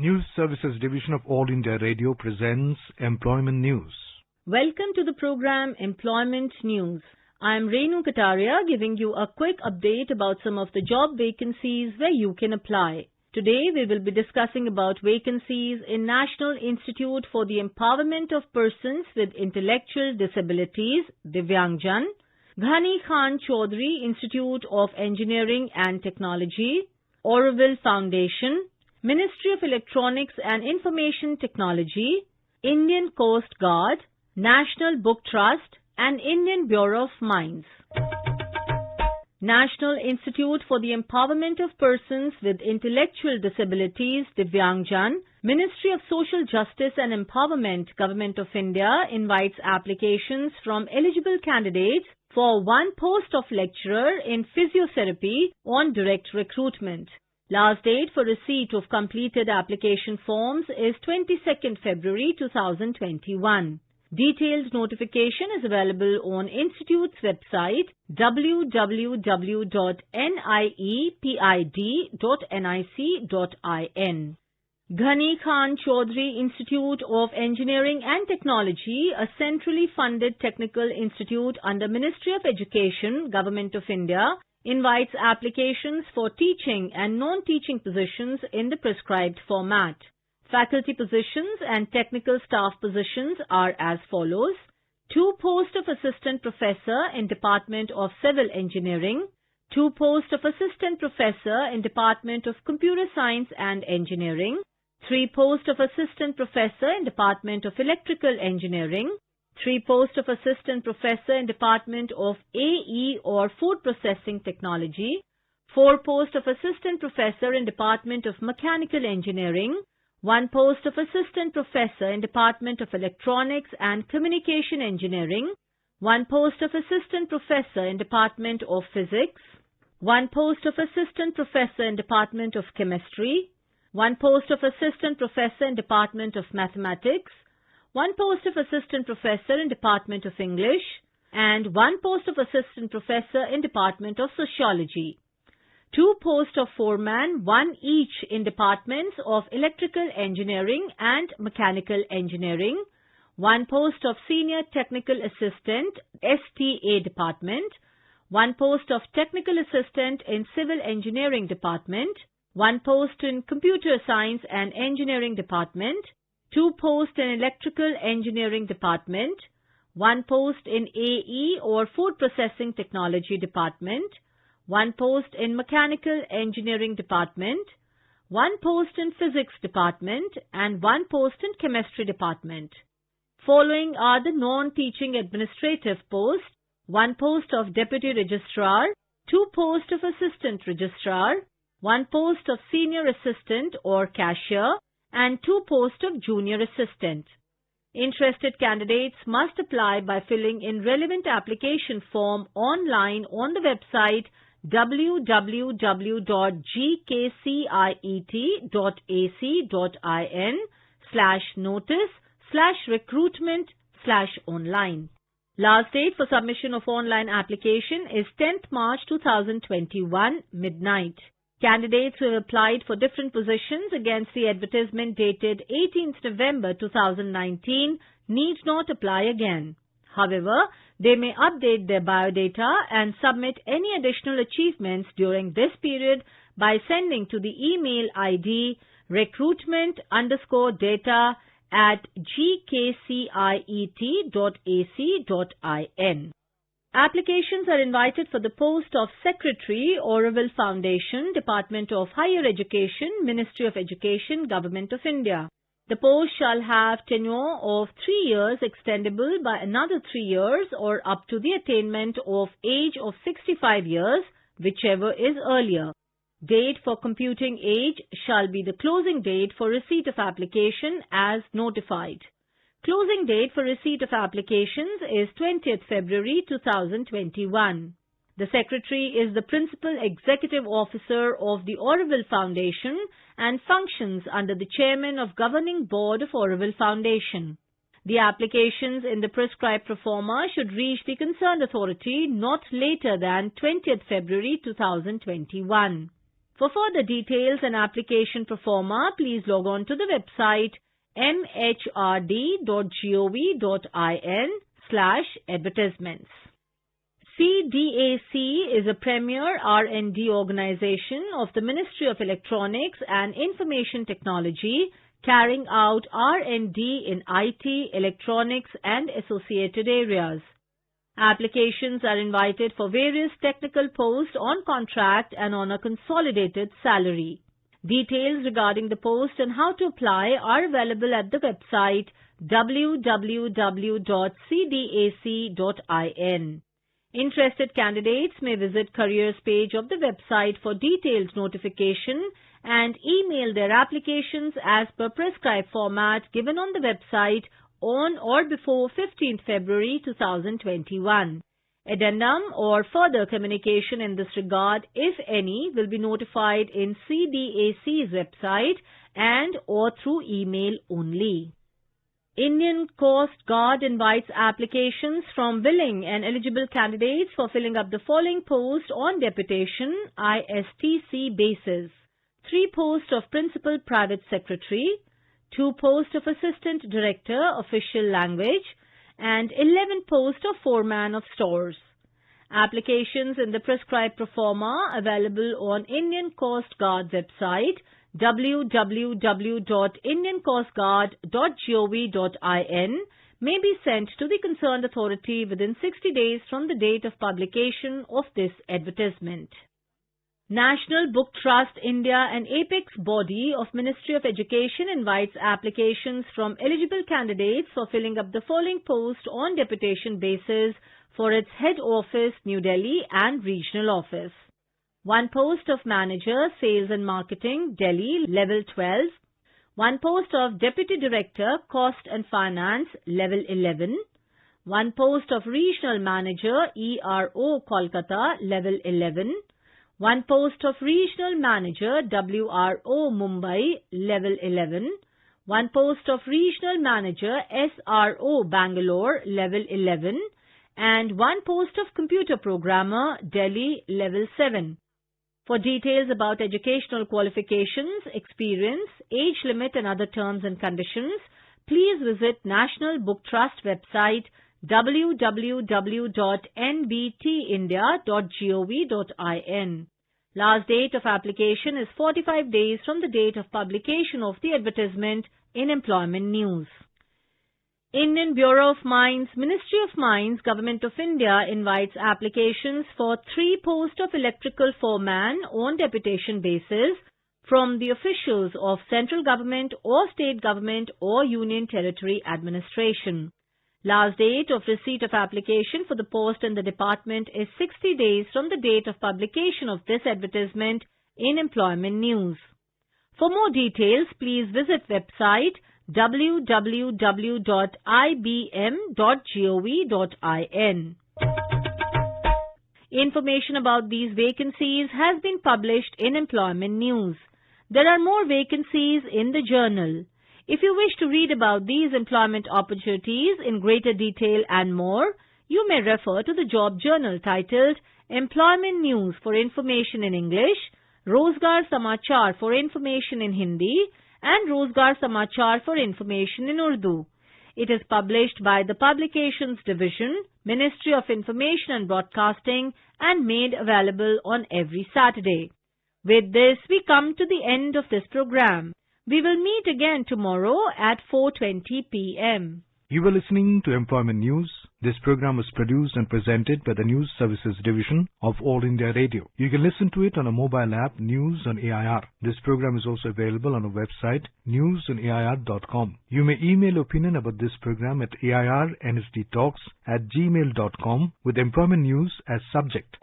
News Services Division of All India Radio presents Employment News. Welcome to the program Employment News. I am Renu Kataria giving you a quick update about some of the job vacancies where you can apply. Today we will be discussing about vacancies in National Institute for the Empowerment of Persons with Intellectual Disabilities, Divyangjan, Ghani Khan Chaudhary Institute of Engineering and Technology, Auroville Foundation, Ministry of Electronics and Information Technology, Indian Coast Guard, National Book Trust and Indian Bureau of Mines. National Institute for the Empowerment of Persons with Intellectual Disabilities, Divyangjan, Ministry of Social Justice and Empowerment, Government of India invites applications from eligible candidates for one post of lecturer in physiotherapy on direct recruitment. Last date for receipt of completed application forms is 22nd February 2021. Detailed notification is available on Institute's website www.niepid.nic.in. Ghani Khan Chaudhary Institute of Engineering and Technology, a centrally funded technical institute under Ministry of Education, Government of India, invites applications for teaching and non-teaching positions in the prescribed format. Faculty positions and technical staff positions are as follows: 2 posts of Assistant Professor in Department of Civil Engineering, 2 posts of Assistant Professor in Department of Computer Science and Engineering, 3 posts of Assistant Professor in Department of Electrical Engineering, 3 posts of Assistant Professor in Department of AE or Food Processing Technology, 4 posts of Assistant Professor in Department of Mechanical Engineering, 1 post of Assistant Professor in Department of Electronics and Communication Engineering, 1 post of Assistant Professor in Department of Physics, 1 post of Assistant Professor in Department of Chemistry, 1 post of Assistant Professor in Department of Mathematics, 1 post of Assistant Professor in Department of English, and 1 post of Assistant Professor in Department of Sociology. 2 posts of foreman, 1 each in Departments of Electrical Engineering and Mechanical Engineering, 1 post of Senior Technical Assistant, STA Department, 1 post of Technical Assistant in Civil Engineering Department, 1 post in Computer Science and Engineering Department, 2 posts in Electrical Engineering Department, 1 post in AE or Food Processing Technology Department, 1 post in Mechanical Engineering Department, 1 post in Physics Department, and 1 post in Chemistry Department. Following are the non-teaching administrative posts: 1 post of Deputy Registrar, 2 posts of Assistant Registrar, 1 post of Senior Assistant or Cashier, and 2 posts of Junior Assistant. Interested candidates must apply by filling in relevant application form online on the website www.gkciet.ac.in/notice/recruitment/online. Last date for submission of online application is 10th March 2021, midnight. Candidates who have applied for different positions against the advertisement dated 18th November 2019 need not apply again. However, they may update their biodata and submit any additional achievements during this period by sending to the email ID recruitment_data@gkciet.ac.in. Applications are invited for the post of Secretary, Auroville Foundation, Department of Higher Education, Ministry of Education, Government of India. The post shall have tenure of 3 years extendable by another 3 years or up to the attainment of age of 65 years, whichever is earlier. Date for computing age shall be the closing date for receipt of application as notified. Closing date for receipt of applications is 20th February 2021. The Secretary is the Principal Executive Officer of the Auroville Foundation and functions under the Chairman of Governing Board of Auroville Foundation. The applications in the prescribed proforma should reach the concerned authority not later than 20th February 2021. For further details and application pro forma, please log on to the website mhrd.gov.in/advertisements. CDAC is a premier R&D organization of the Ministry of Electronics and Information Technology, carrying out R&D in IT, electronics and associated areas. Applications are invited for various technical posts on contract and on a consolidated salary. Details regarding the post and how to apply are available at the website www.cdac.in. Interested candidates may visit careers page of the website for detailed notification and email their applications as per prescribed format given on the website on or before 15th February 2021. Addendum or further communication in this regard, if any, will be notified in CDAC's website and or through email only. Indian Coast Guard invites applications from willing and eligible candidates for filling up the following posts on deputation ISTC basis. 3 posts of Principal Private Secretary, 2 posts of Assistant Director Official Language, and 11 posts of Foreman of Stores. Applications in the prescribed pro forma available on Indian Coast Guard website www.indiancoastguard.gov.in may be sent to the concerned authority within 60 days from the date of publication of this advertisement. National Book Trust India, an apex body of Ministry of Education, invites applications from eligible candidates for filling up the following post on deputation basis for its head office, New Delhi, and regional office. 1 post of Manager, Sales and Marketing, Delhi, Level 12. 1 post of Deputy Director, Cost and Finance, Level 11. 1 post of Regional Manager, ERO, Kolkata, Level 11. 1 post of Regional Manager, WRO, Mumbai, Level 11. 1 post of Regional Manager, SRO, Bangalore, Level 11. And 1 post of Computer Programmer, Delhi, Level 7. For details about educational qualifications, experience, age limit and other terms and conditions, please visit National Book Trust website www.nbtindia.gov.in. Last date of application is 45 days from the date of publication of the advertisement in Employment News. Indian Bureau of Mines, Ministry of Mines, Government of India invites applications for 3 posts of electrical foreman on deputation basis from the officials of central government or state government or union territory administration. Last date of receipt of application for the post in the department is 60 days from the date of publication of this advertisement in Employment News. For more details, please visit website www.ibm.gov.in. Information about these vacancies has been published in Employment News. There are more vacancies in the journal. If you wish to read about these employment opportunities in greater detail and more, you may refer to the job journal titled Employment News for information in English, Rozgar Samachar for information in Hindi, and Rozgar Samachar for information in Urdu. It is published by the Publications Division, Ministry of Information and Broadcasting, and made available on every Saturday. With this, we come to the end of this program. We will meet again tomorrow at 4:20 p.m. You were listening to Employment News. This program was produced and presented by the News Services Division of All India Radio. You can listen to it on a mobile app, News on AIR. This program is also available on our website, newsonair.com. You may email opinion about this program at airnsdtalks@gmail.com with Employment News as subject.